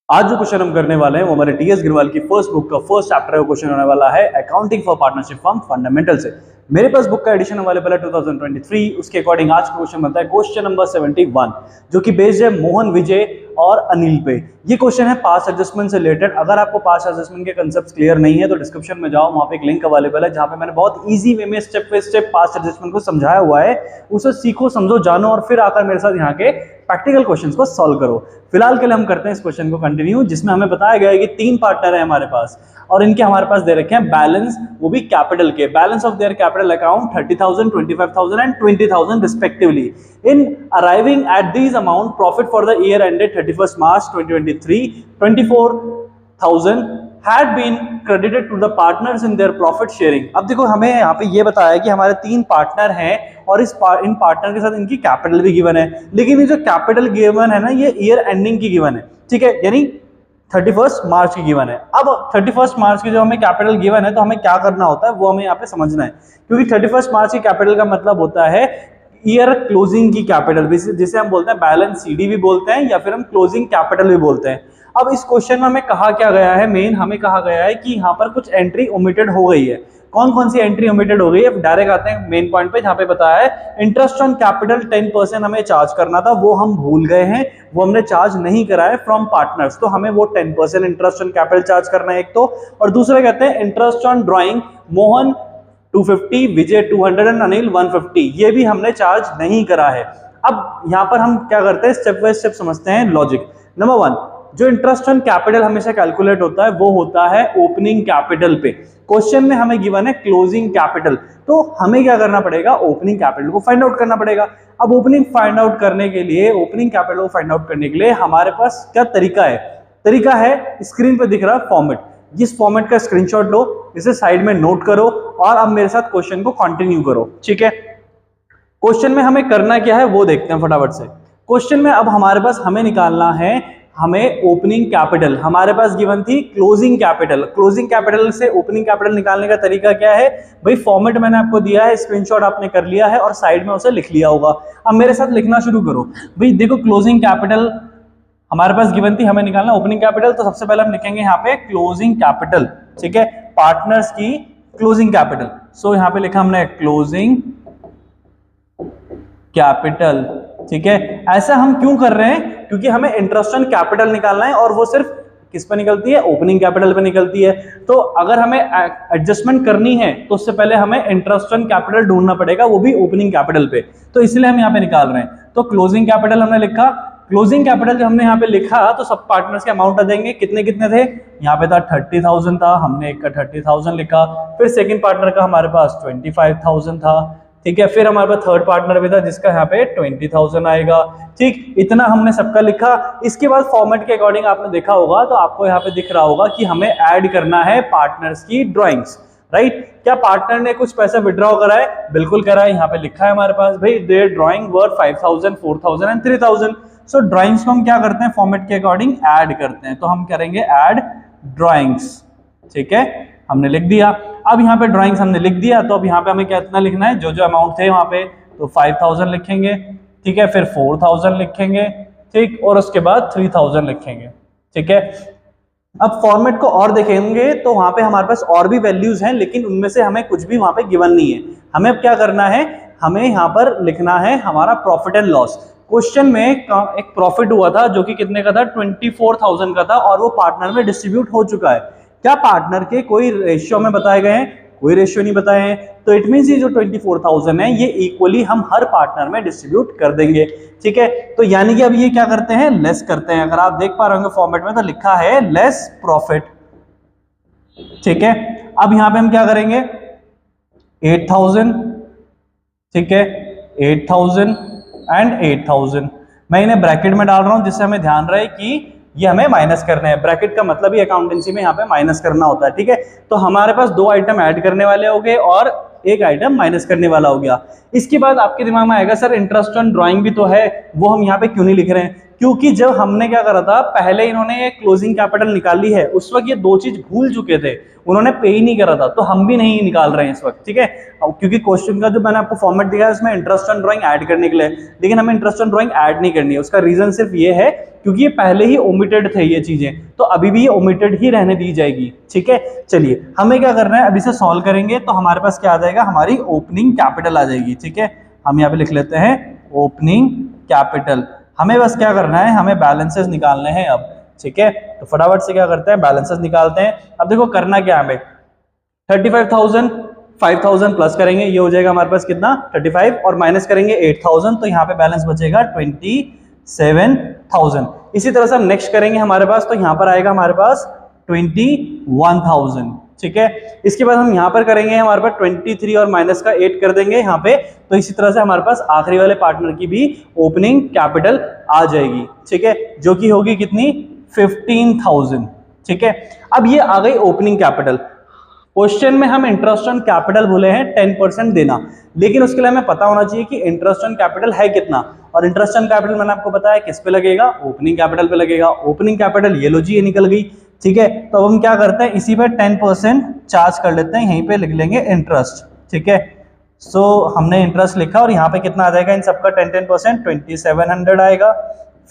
आज जो क्वेश्चन हम करने वाले हैं वो हमारे टीएस गिरवाल की फर्स्ट बुक का फर्स्ट चैप्टर का क्वेश्चन होने वाला है accounting for partnership firm fundamental से। मेरे पास बुक का एडिशन अवेलेबल है 2023। उसके अकॉर्डिंग आज का क्वेश्चन बनता है क्वेश्चन नंबर 71, जो कि बेस्ड है मोहन, विजय और अनिल पे। ये क्वेश्चन है पास्ट एडजस्टमेंट से रिलेटेड। अगर आपको पास्ट एडजस्टमेंट के कंसेप्ट क्लियर नहीं है तो डिस्क्रिप्शन में जाओ, वहां पे एक लिंक अवेलेबल है जहां पे मैंने बहुत इजी वे में step by step past adjustment को समझाया हुआ है। उसे सीखो, समझो, जानो और फिर आकर मेरे साथ यहाँ के प्रैक्टिकल क्वेश्चंस को सॉल्व करो। फिलहाल के लिए हम करते हैं इस क्वेश्चन को कंटिन्यू, जिसमें हमें बताया गया है कि 3 पार्टनर है हमारे पास और इनके हमारे पास दे रखे हैं बैलेंस, वो भी कैपिटल के। Balance of their capital account 30,000, 25,000 and 20,000 respectively. In arriving at these amount profit for the year ended 31 March 2023 24,000 had been credited to the partners in their profit sharing। अब देखो हमें यहाँ पे ये बताया कि हमारे 3 पार्टनर हैं और इन पार्टनर के साथ इनकी कैपिटल भी गिवन है, लेकिन ये जो कैपिटल गिवन है ना, ये ईयर एंडिंग की गिवन है, ठीक है, यानी 31 मार्च की गिवन है। अब 31 मार्च की जो हमें कैपिटल गिवन है तो हमें क्या करना होता है वो हमें यहाँ पे समझना है, क्योंकि 31 मार्च की कैपिटल का मतलब होता है ईयर क्लोजिंग की कैपिटल, जिसे हम बोलते हैं बैलेंस सीडी भी बोलते हैं या फिर हम क्लोजिंग कैपिटल भी बोलते हैं। अब इस क्वेश्चन में हमें कहा क्या गया है, मेन हमें कहा गया है कि यहाँ पर कुछ एंट्री ओमिटेड हो गई है। कौन कौन सी एंट्री ओमिटेड हो गई है, डायरेक्ट आते हैं मेन पॉइंट पे, जहाँ पे बताया है इंटरेस्ट ऑन कैपिटल 10% हमें चार्ज करना था, वो हम भूल गए हैं, वो हमने चार्ज नहीं करा है फ्रॉम पार्टनर्स, तो हमें वो 10% इंटरेस्ट ऑन कैपिटल चार्ज करना है एक तो। और दूसरा कहते हैं interest on drawing, Mohan 250, Vijay 200 and Anil 150, ये भी हमने चार्ज नहीं करा है। अब यहाँ पर हम क्या करते हैं, स्टेप बाय स्टेप समझते हैं लॉजिक। नंबर 1, जो इंटरेस्ट ऑन कैपिटल हमेशा कैलकुलेट होता है वो होता है ओपनिंग कैपिटल पे। क्वेश्चन में हमें गिवन है क्लोजिंग कैपिटल, तो हमें क्या करना पड़ेगा, ओपनिंग कैपिटल को फाइंड आउट करना पड़ेगा। अब ओपनिंग फाइंड आउट करने के लिए, ओपनिंग कैपिटल को फाइंड आउट करने के लिए हमारे पास क्या तरीका है, तरीका है स्क्रीन पे दिख रहा फॉर्मेट। इस फॉर्मेट का स्क्रीनशॉट लो, इसे साइड में नोट करो और अब मेरे साथ क्वेश्चन को कंटिन्यू करो, ठीक है। क्वेश्चन में हमें करना क्या है वो देखते हैं फटाफट से। क्वेश्चन में अब हमारे पास हमें निकालना है, हमें ओपनिंग कैपिटल, हमारे पास गिवन थी क्लोजिंग कैपिटल। क्लोजिंग कैपिटल से ओपनिंग कैपिटल निकालने का तरीका क्या है भाई, फॉर्मेट मैंने आपको दिया है, स्क्रीनशॉट आपने कर लिया है और साइड में उसे लिख लिया होगा। अब मेरे साथ लिखना शुरू करो भाई। देखो क्लोजिंग कैपिटल हमारे पास गिवन थी, हमें निकालना ओपनिंग कैपिटल, तो सबसे पहले हम लिखेंगे यहाँ पे क्लोजिंग कैपिटल, ठीक है, पार्टनर्स की क्लोजिंग कैपिटल। सो यहाँ पे लिखा हमने क्लोजिंग कैपिटल, ठीक है। ऐसा हम क्यों कर रहे हैं, क्योंकि हमें इंटरेस्ट ऑन कैपिटल निकालना है और वो सिर्फ किस पे निकलती है, ओपनिंग कैपिटल पे निकलती है। तो अगर हमें एडजस्टमेंट करनी है तो उससे पहले हमें इंटरेस्ट ऑन कैपिटल ढूंढना पड़ेगा, वो भी ओपनिंग कैपिटल पे, तो इसलिए हम यहाँ पे निकाल रहे हैं। तो क्लोजिंग कैपिटल हमने लिखा, क्लोजिंग कैपिटल जब हमने यहाँ पे लिखा तो सब पार्टनर्स के अमाउंट आ जाएंगे, कितने कितने थे, यहाँ पे था 30,000 था, हमने एक का 30,000 लिखा, फिर सेकंड पार्टनर का हमारे पास 25,000 था, ठीक है, फिर हमारे पास थर्ड पार्टनर भी था जिसका यहाँ पे 20,000 आएगा, ठीक, इतना हमने सबका लिखा। इसके बाद फॉर्मेट के अकॉर्डिंग आपने देखा होगा तो आपको यहाँ पे दिख रहा होगा कि हमें ऐड करना है पार्टनर्स की ड्राइंग्स, राइट। क्या पार्टनर ने कुछ पैसा विड्रॉ करा है, बिल्कुल करा है, यहाँ पे लिखा है हमारे पास भाई there drawing were 5,000, 4,000 and 3,000। So drawings को हम क्या करते हैं, फॉर्मेट के अकॉर्डिंग ऐड करते हैं, तो हम करेंगे ऐड ड्राइंग्स, ठीक है, हमने लिख दिया। अब यहाँ पे ड्राइंग्स हमने लिख दिया, तो अब यहाँ पे हमें कितना लिखना है, जो जो अमाउंट थे वहां पे, तो 5,000 लिखेंगे, ठीक है, फिर 4,000 लिखेंगे, ठीक, और उसके बाद 3,000 लिखेंगे, ठीक है। अब फॉर्मेट को और देखेंगे तो वहां पे हमारे पास और भी वैल्यूज हैं, लेकिन उनमें से हमें कुछ भी वहां पे गिवन नहीं है। हमें अब क्या करना है, हमें यहाँ पर लिखना है हमारा प्रॉफिट एंड लॉस। क्वेश्चन में एक प्रॉफिट हुआ था जो कि कितने का था, 24,000 का था, और वो पार्टनर में डिस्ट्रीब्यूट हो चुका है। क्या पार्टनर के कोई रेशियो में बताए गए हैं, कोई रेशियो नहीं बताए हैं, तो इट मींस ये जो 24,000 है ये इक्वली हम हर पार्टनर में डिस्ट्रीब्यूट कर देंगे, ठीक है। तो यानी कि अब ये क्या करते हैं, लेस करते हैं। अगर आप देख पा रहे होंगे फॉर्मेट में तो लिखा है लेस प्रॉफिट, ठीक है। अब यहां पे हम क्या करेंगे, 8,000, ठीक है, 8,000 एंड 8,000, मैं इन्हें ब्रैकेट में डाल रहा हूं जिससे हमें ध्यान रहे कि ये हमें माइनस करने हैं। ब्रैकेट का मतलब ही अकाउंटेंसी में यहाँ पे माइनस करना होता है, ठीक है। तो हमारे पास 2 आइटम ऐड करने वाले हो गए और 1 आइटम माइनस करने वाला हो गया। इसके बाद आपके दिमाग में आएगा सर इंटरेस्ट ऑन ड्राइंग भी तो है, वो हम यहाँ पे क्यों नहीं लिख रहे हैं, क्योंकि जब हमने क्या करा था, पहले इन्होंने ये क्लोजिंग कैपिटल निकाली है, उस वक्त ये 2 चीज भूल चुके थे, उन्होंने पे ही नहीं करा था, तो हम भी नहीं निकाल रहे हैं इस वक्त, ठीक है। क्योंकि क्वेश्चन का जो मैंने आपको फॉर्मेट दिया है उसमें इंटरेस्ट ऑन ड्राइंग ऐड करने के लिए, लेकिन हमें इंटरेस्ट ऑन ड्राइंग ऐड नहीं करनी है। उसका रीजन सिर्फ ये है क्योंकि ये पहले ही ओमिटेड थे ये चीजें, तो अभी भी ये ओमिटेड ही रहने दी जाएगी। ठीक है, चलिए हमें क्या करना है, अभी से सॉल्व करेंगे तो हमारे पास क्या आ जाएगा, हमारी ओपनिंग कैपिटल आ जाएगी। ठीक है, हम यहाँ पे लिख लेते हैं ओपनिंग कैपिटल। हमें बस क्या करना है, हमें बैलेंसेस निकालने हैं अब। ठीक है, तो फटाफट से क्या करते हैं, बैलेंसेस निकालते हैं। अब देखो करना क्या हमें, 35,000 5,000 प्लस करेंगे, ये हो जाएगा हमारे पास कितना 35, और माइनस करेंगे 8,000, तो यहाँ पे बैलेंस बचेगा 27,000। इसी तरह से हम नेक्स्ट करेंगे हमारे पास, तो यहाँ पर आएगा हमारे पास 21,000। ठीक है, इसके बाद हम यहाँ पर करेंगे, हमारे पास 23 और माइनस का 8 कर देंगे यहाँ पे, तो इसी तरह से हमारे पास आखिरी वाले पार्टनर की भी ओपनिंग कैपिटल आ जाएगी। ठीक है, जो कि होगी कितनी 15,000। ठीक है, अब ये आ गई ओपनिंग कैपिटल। क्वेश्चन में हम इंटरेस्ट ऑन कैपिटल बोले हैं 10% देना, लेकिन उसके लिए हमें पता होना चाहिए कि इंटरेस्ट ऑन कैपिटल है कितना, और इंटरेस्ट ऑन कैपिटल मैंने आपको बताया किस पे लगेगा, ओपनिंग कैपिटल पे लगेगा। ओपनिंग कैपिटल ये लो जी, ये निकल गई। ठीक है, तो अब हम क्या करते हैं, इसी पे 10% चार्ज कर लेते हैं, यहीं पे लिख लेंगे इंटरेस्ट। ठीक है, सो हमने इंटरेस्ट लिखा, और यहाँ पे कितना आ जाएगा इन सबका 10% 2700 आएगा,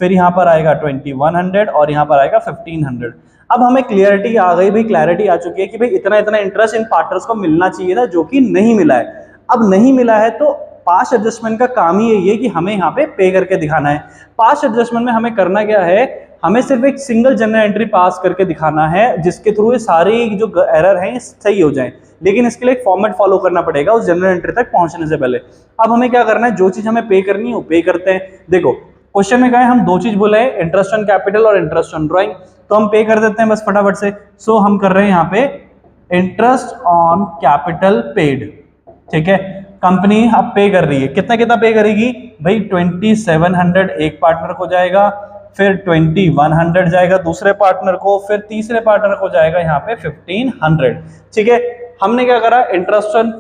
फिर यहाँ पर आएगा 2100, और यहाँ पर आएगा 1500। अब हमें क्लियरिटी आ गई भाई, क्लैरिटी आ चुकी है कि भाई इतना इतना इंटरेस्ट इन पार्टनर्स को मिलना चाहिए था, जो कि नहीं मिला है। अब नहीं मिला है तो पास्ट एडजस्टमेंट का काम ही यही है कि हमें यहाँ पे पे करके दिखाना है। पास्ट एडजस्टमेंट में हमें करना क्या है, हमें सिर्फ एक सिंगल जनरल एंट्री पास करके दिखाना है, जिसके थ्रू ये सारी जो एरर हैं सही हो जाए, लेकिन इसके लिए एक फॉर्मेट फॉलो करना पड़ेगा उस जनरल एंट्री तक पहुंचने से पहले। अब हमें क्या करना है, जो चीज हमें पे करनी है वो पे करते हैं। देखो क्वेश्चन में क्या है, हम दो चीज बोले हैं, इंटरेस्ट ऑन कैपिटल और इंटरेस्ट ऑन ड्राइंग, तो हम पे कर देते हैं बस फटाफट से। सो हम कर रहे हैं यहाँ पे इंटरेस्ट ऑन कैपिटल पेड। ठीक है, कंपनी अब पे कर रही है, कितना कितना पे करेगी भाई, 2700 एक पार्टनर को जाएगा, फिर 2100 जाएगा दूसरे पार्टनर को, फिर तीसरे पार्टनर को जाएगा यहाँ पे 1500। ठीक है, हमने क्या करा, इंटरेस्ट ऑन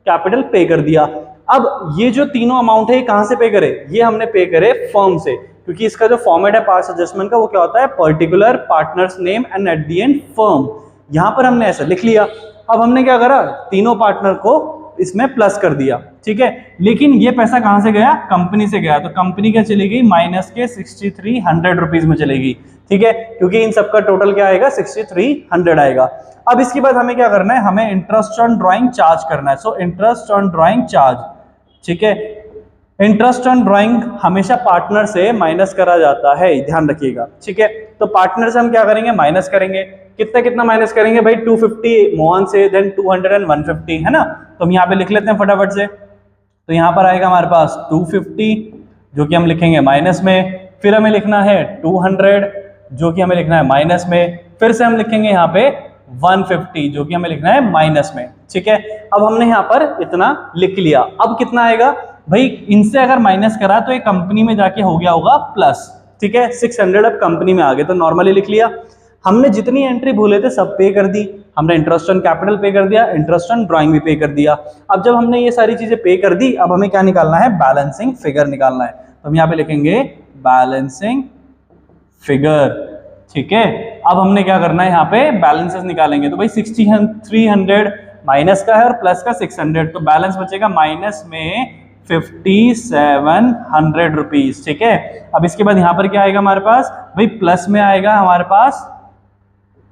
कैपिटल पे कर दिया। अब ये जो तीनों अमाउंट है कहां से पे करे, ये हमने पे करे फर्म से, क्योंकि इसका जो फॉर्मेट है पास्ट एडजस्टमेंट का वो क्या होता है, particular partners name and at the end firm. यहां पर हमने ऐसा लिख लिया। अब हमने क्या करा, तीनों पार्टनर को इसमें प्लस कर दिया। ठीक है, लेकिन ये पैसा कहां से गया, कंपनी से गया, तो कंपनी क्या चली गई, माइनस के 6300 रुपीज में चलेगी। ठीक है, क्योंकि इन सबका टोटल क्या आएगा, 6300 आएगा। अब इसके बाद हमें क्या करना है, हमें इंटरेस्ट ऑन ड्राइंग चार्ज करना है। So interest on drawing charge. ठीक है, इंटरेस्ट ऑन ड्राइंग हमेशा पार्टनर से माइनस करा जाता है, ध्यान रखिएगा। ठीक है, तो पार्टनर से हम क्या करेंगे, माइनस करेंगे। कितना कितना माइनस करेंगे भाई, 250 मोहन से, देन 200 एंड 150, है ना। तो हम यहाँ पे लिख लेते हैं फटाफट से। तो यहाँ पर आएगा हमारे पास 250, जो कि हम लिखेंगे माइनस में, फिर हमें लिखना है 200, जो कि हमें लिखना है माइनस में, फिर से हम लिखेंगे यहाँ पे 150, जो कि हमें लिखना है माइनस में। ठीक है, अब हमने यहाँ पर इतना लिख लिया। अब कितना आएगा भाई, इनसे अगर माइनस करा तो ये कंपनी में जाके हो गया होगा प्लस। ठीक है, 600 अब कंपनी में आ गए, तो नॉर्मली लिख लिया। हमने जितनी एंट्री भूले थे सब पे कर दी, हमने इंटरेस्ट ऑन कैपिटल पे कर दिया, इंटरेस्ट ऑन ड्राइंग भी पे कर दिया। अब जब हमने ये सारी चीजें पे कर दी, अब हमें क्या निकालना है, बैलेंसिंग फिगर निकालना है। तो हम यहाँ पे लिखेंगे बैलेंसिंग फिगर। ठीक है, अब हमने क्या करना है, यहाँ पे बैलेंसेस निकालेंगे। तो भाई 6300 माइनस का है और प्लस का 600, तो बैलेंस बचेगा माइनस में 5700 रुपीज। ठीक है, अब इसके बाद यहाँ पर क्या आएगा हमारे पास, भाई प्लस में आएगा हमारे पास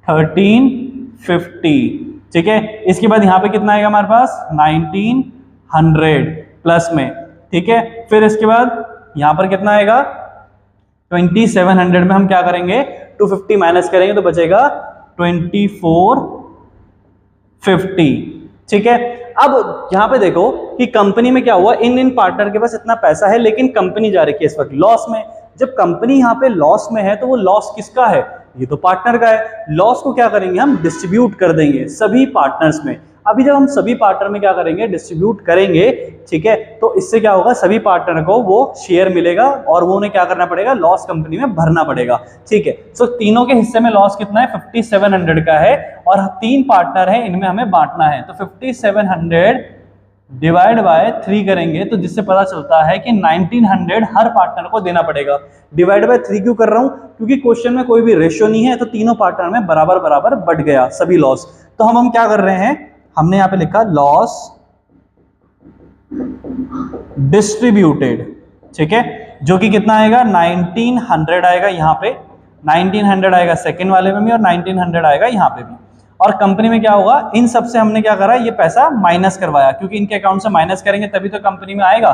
1350। ठीक है, इसके बाद यहाँ पे कितना आएगा हमारे पास 1900 प्लस में। ठीक है, फिर इसके बाद यहाँ पर कितना आएगा 2700 में हम क्या करेंगे, 250 माइनस करेंगे तो बचेगा 2450। ठीक है, अब यहाँ पे देखो कि कंपनी में क्या हुआ, इन पार्टनर के पास इतना पैसा है, लेकिन कंपनी जा रही है इस वक्त लॉस में। जब कंपनी यहाँ पे लॉस में है तो वो लॉस किसका है, ये तो पार्टनर का है। लॉस को क्या करेंगे, हम डिस्ट्रीब्यूट कर देंगे सभी पार्टनर्स में। अभी जब हम सभी पार्टनर में क्या करेंगे, डिस्ट्रीब्यूट करेंगे। ठीक है, तो इससे क्या होगा, सभी पार्टनर को वो शेयर मिलेगा और वो उन्हें क्या करना पड़ेगा, लॉस कंपनी में भरना पड़ेगा। ठीक है, सो तीनों के हिस्से में लॉस कितना है, 5700 का है, और 3 पार्टनर है, इनमें हमें बांटना है। तो 5700 डिवाइड बाय 3 करेंगे तो जिससे पता चलता है कि 1900 हर पार्टनर को देना पड़ेगा। डिवाइड बाय 3 क्यों कर रहा हूं, क्योंकि क्वेश्चन में कोई भी रेशियो नहीं है, तो तीनों पार्टनर में बराबर बराबर बढ़ गया सभी लॉस। तो हम क्या कर रहे हैं, हमने यहां पे लिखा लॉस डिस्ट्रीब्यूटेड। ठीक है, जो कि कितना आएगा 1900 आएगा यहाँ पे, 1900 आएगा सेकंड वाले में भी और 1900 आएगा यहाँ पे भी। और कंपनी में क्या होगा, इन सब से हमने क्या करा, ये पैसा माइनस करवाया, क्योंकि इनके अकाउंट से माइनस करेंगे तभी तो कंपनी में आएगा।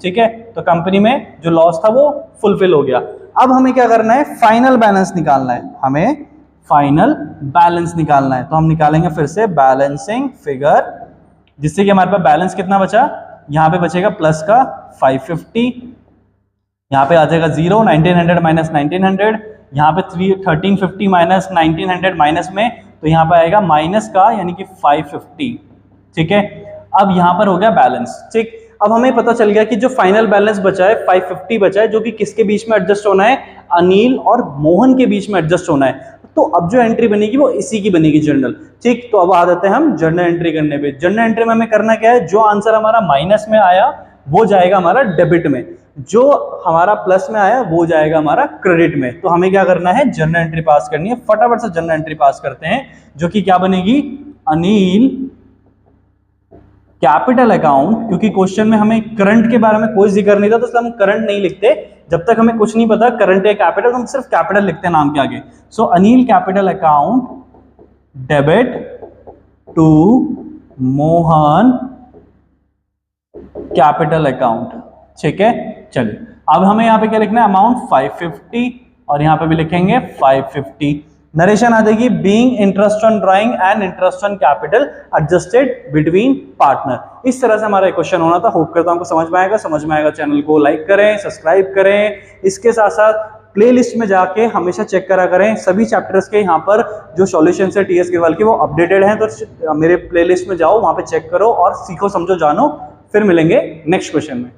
ठीक है, तो कंपनी में जो लॉस था वो फुलफिल हो गया। अब हमें क्या करना है, फाइनल बैलेंस निकालना है, हमें फाइनल बैलेंस निकालना है। तो हम निकालेंगे फिर से बैलेंसिंग फिगर, जिससे कि हमारे पास बैलेंस कितना बचा, यहाँ पे बचेगा प्लस का 550, यहाँ पे आ जाएगा 0, 1900 माइनस 1900, यहाँ पे 1350 माइनस 1900 माइनस में, तो यहाँ पे आएगा माइनस का यानी कि 550। ठीक है, अब यहाँ पर हो गया बैलेंस। ठीक, अब हमें पता चल गया कि जो फाइनल बैलेंस बचा है 550 बचा है, जो कि किसके बीच में एडजस्ट होना है, अनिल और मोहन के बीच में एडजस्ट होना है। तो अब जो एंट्री बनेगी वो इसी की बनेगी, जर्नल। ठीक, तो अब आ जाते हैं हम जर्नल एंट्री करने पे। जर्नल एंट्री में हमें करना क्या है, जो आंसर हमारा माइनस में आया वो जाएगा हमारा डेबिट में, जो हमारा प्लस में आया वो जाएगा हमारा क्रेडिट में। तो हमें क्या करना है, जर्नल एंट्री पास करनी है। फटाफट से जर्नल एंट्री पास करते हैं, जो कि क्या बनेगी, अनिल कैपिटल अकाउंट, क्योंकि क्वेश्चन में हमें करंट के बारे में कोई जिक्र नहीं था, तो इसलिए हम करंट नहीं लिखते जब तक हमें कुछ नहीं पता करंट है कैपिटल, तो हम सिर्फ कैपिटल लिखते हैं नाम के आगे। So Anil capital account debit to Mohan capital account. ठीक है, चलिए अब हमें यहाँ पे क्या लिखना है, अमाउंट 550 और यहाँ पे भी लिखेंगे 550। नरेशन आ जाएगी, being interest on drawing and interest on capital adjusted between partner. इस तरह से हमारा क्वेश्चन होना था। होप करता हूं आपको समझ में आएगा। समझ में आएगा चैनल को लाइक करें, सब्सक्राइब करें। इसके साथ साथ प्लेलिस्ट में जाके हमेशा चेक करा करें, सभी चैप्टर्स के यहाँ पर जो सॉल्यूशन है टीएस ग्रेवाल के वो अपडेटेड हैं, तो मेरे प्लेलिस्ट में जाओ, वहां पे चेक करो और सीखो, समझो, जानो। फिर मिलेंगे नेक्स्ट क्वेश्चन में।